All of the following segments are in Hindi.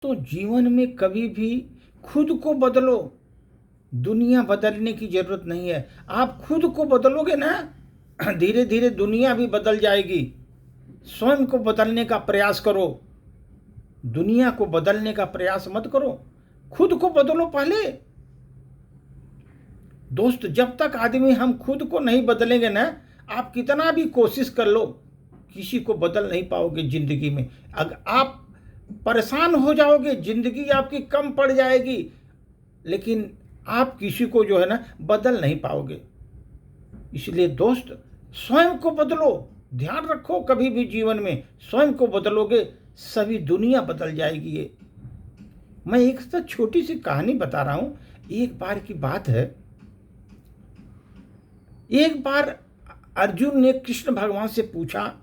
तो जीवन में कभी भी खुद को बदलो। दुनिया बदलने की जरूरत नहीं है। आप खुद को बदलोगे ना, धीरे धीरे दुनिया भी बदल जाएगी। स्वयं को बदलने का प्रयास करो, दुनिया को बदलने का प्रयास मत करो। खुद को बदलो पहले। दोस्त, जब तक आदमी हम खुद को नहीं बदलेंगे ना, आप कितना भी कोशिश कर लो, किसी को बदल नहीं पाओगे जिंदगी में। अगर आप परेशान हो जाओगे, जिंदगी आपकी कम पड़ जाएगी, लेकिन आप किसी को जो है ना बदल नहीं पाओगे। इसलिए दोस्त, स्वयं को बदलो। ध्यान रखो, कभी भी जीवन में स्वयं को बदलोगे, सभी दुनिया बदल जाएगी। ये मैं एक तो छोटी सी कहानी बता रहा हूं। एक बार की बात है, एक बार अर्जुन ने कृष्ण भगवान से पूछा,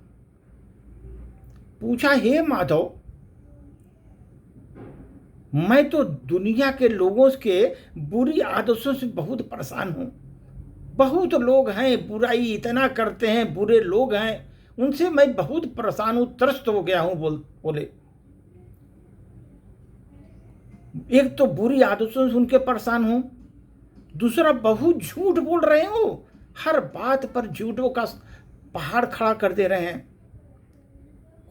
हे माधव, मैं तो दुनिया के लोगों के बुरी आदतों से बहुत परेशान हूं। बहुत लोग हैं, बुराई इतना करते हैं, बुरे लोग हैं, उनसे मैं बहुत परेशान हूं, त्रस्त हो गया हूं। बोले, एक तो बुरी आदतों से उनके परेशान हूं, दूसरा बहुत झूठ बोल रहे हो, हर बात पर झूठों का पहाड़ खड़ा कर दे रहे हैं।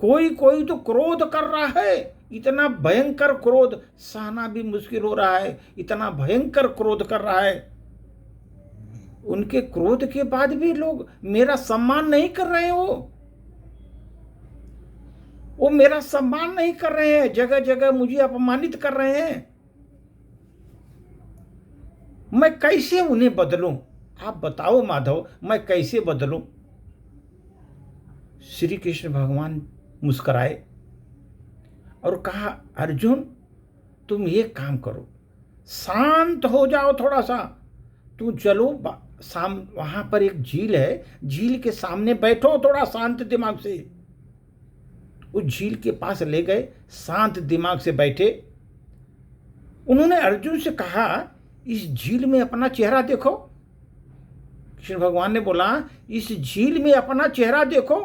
कोई कोई तो क्रोध कर रहा है, इतना भयंकर क्रोध, सहना भी मुश्किल हो रहा है, इतना भयंकर क्रोध कर रहा है। उनके क्रोध के बाद भी लोग मेरा सम्मान नहीं कर रहे हो, वो मेरा सम्मान नहीं कर रहे हैं, जगह जगह मुझे अपमानित कर रहे हैं। मैं कैसे उन्हें बदलूं? आप बताओ माधव, मैं कैसे बदलूं? श्री कृष्ण भगवान मुस्कुराए और कहा, अर्जुन, तुम ये काम करो, शांत हो जाओ थोड़ा सा। तुम चलो, वहां पर एक झील है, झील के सामने बैठो थोड़ा शांत दिमाग से। उस झील के पास ले गए, शांत दिमाग से बैठे। उन्होंने अर्जुन से कहा, इस झील में अपना चेहरा देखो। कृष्ण भगवान ने बोला, इस झील में अपना चेहरा देखो।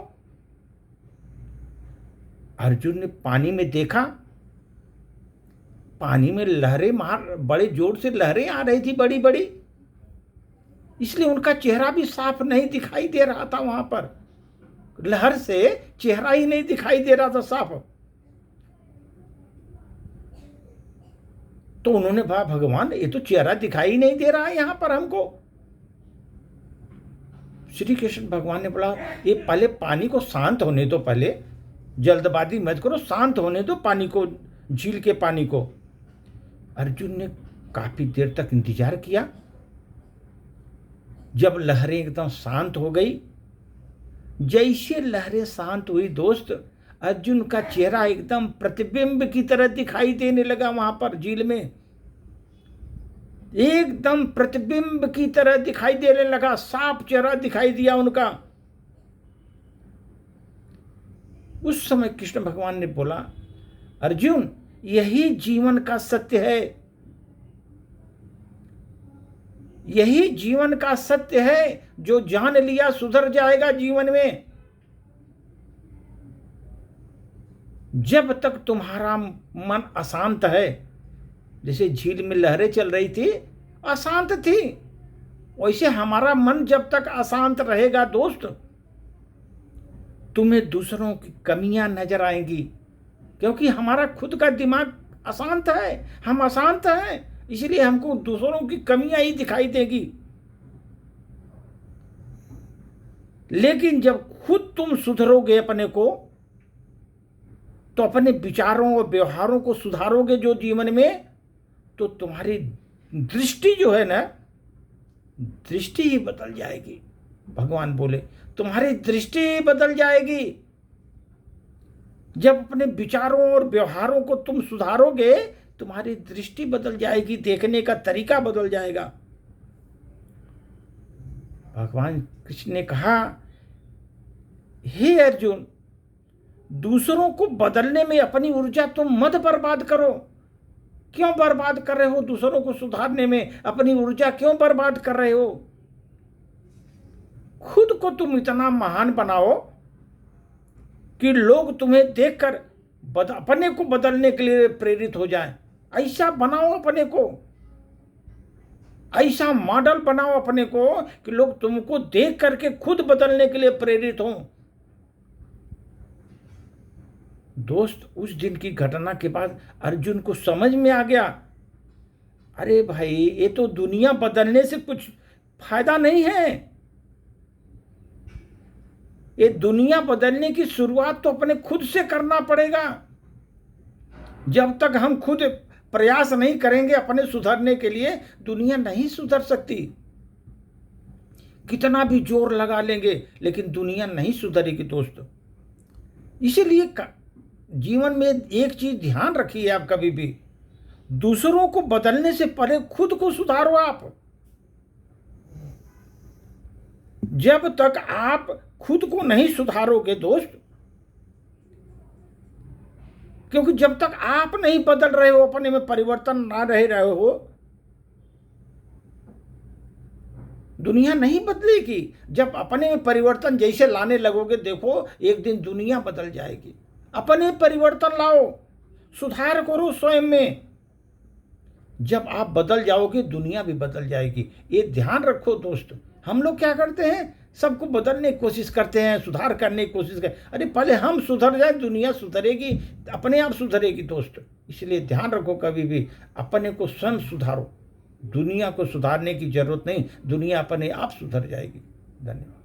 अर्जुन ने पानी में देखा, पानी में लहरें बड़े जोर से लहरें आ रही थी, बड़ी बड़ी, इसलिए उनका चेहरा भी साफ नहीं दिखाई दे रहा था। वहां पर लहर से चेहरा ही नहीं दिखाई दे रहा था साफ। तो उन्होंने कहा, भगवान, ये तो चेहरा दिखाई नहीं दे रहा है यहां पर हमको। श्री कृष्ण भगवान ने बोला, ये पहले पानी को शांत होने दो, पहले जल्दबाजी मत करो, शांत होने दो पानी को, झील के पानी को। अर्जुन ने काफी देर तक इंतजार किया। जब लहरें एकदम शांत हो गई, जैसे लहरें शांत हुई दोस्त, अर्जुन का चेहरा एकदम प्रतिबिंब की तरह दिखाई देने लगा। वहां पर झील में एकदम प्रतिबिंब की तरह दिखाई देने लगा, साफ चेहरा दिखाई दिया उनका। उस समय कृष्ण भगवान ने बोला, अर्जुन, यही जीवन का सत्य है, यही जीवन का सत्य है। जो जान लिया सुधर जाएगा जीवन में। जब तक तुम्हारा मन अशांत है, जैसे झील में लहरें चल रही थी, अशांत थी, वैसे हमारा मन जब तक अशांत रहेगा दोस्त, तुम्हें दूसरों की कमियां नजर आएंगी, क्योंकि हमारा खुद का दिमाग अशांत है, हम अशांत हैं, इसलिए हमको दूसरों की कमियां ही दिखाई देगी। लेकिन जब खुद तुम सुधरोगे अपने को, तो अपने विचारों और व्यवहारों को सुधारोगे जो जीवन में, तो तुम्हारी दृष्टि जो है ना, दृष्टि ही बदल जाएगी। भगवान बोले, तुम्हारी दृष्टि बदल जाएगी। जब अपने विचारों और व्यवहारों को तुम सुधारोगे, तुम्हारी दृष्टि बदल जाएगी, देखने का तरीका बदल जाएगा। भगवान कृष्ण ने कहा, हे अर्जुन, दूसरों को बदलने में अपनी ऊर्जा तुम मत बर्बाद करो। क्यों बर्बाद कर रहे हो? दूसरों को सुधारने में अपनी ऊर्जा क्यों बर्बाद कर रहे हो? खुद को तुम इतना महान बनाओ कि लोग तुम्हें देखकर अपने को बदलने के लिए प्रेरित हो जाए। ऐसा बनाओ अपने को, ऐसा मॉडल बनाओ अपने को कि लोग तुमको देख करके खुद बदलने के लिए प्रेरित हों। दोस्त, उस दिन की घटना के बाद अर्जुन को समझ में आ गया, अरे भाई ये तो दुनिया बदलने से कुछ फायदा नहीं है। ये दुनिया बदलने की शुरुआत तो अपने खुद से करना पड़ेगा। जब तक हम खुद प्रयास नहीं करेंगे अपने सुधरने के लिए, दुनिया नहीं सुधर सकती। कितना भी जोर लगा लेंगे लेकिन दुनिया नहीं सुधरेगी दोस्तों। इसीलिए जीवन में एक चीज ध्यान रखिए, आप कभी भी दूसरों को बदलने से पहले खुद को सुधारो आप। जब तक आप खुद को नहीं सुधारोगे दोस्त, क्योंकि जब तक आप नहीं बदल रहे हो, अपने में परिवर्तन ना रहे हो, दुनिया नहीं बदलेगी। जब अपने में परिवर्तन जैसे लाने लगोगे, देखो एक दिन दुनिया बदल जाएगी। अपने परिवर्तन लाओ, सुधार करो स्वयं में। जब आप बदल जाओगे दुनिया भी बदल जाएगी। ये ध्यान रखो दोस्त। हम लोग क्या करते हैं, सबको बदलने की कोशिश करते हैं, सुधार करने की कोशिश करते। अरे पहले हम सुधर जाए, दुनिया सुधरेगी, अपने आप सुधरेगी दोस्त। इसलिए ध्यान रखो, कभी भी अपने को स्वयं सुधारो। दुनिया को सुधारने की जरूरत नहीं, दुनिया अपने आप सुधर जाएगी। धन्यवाद।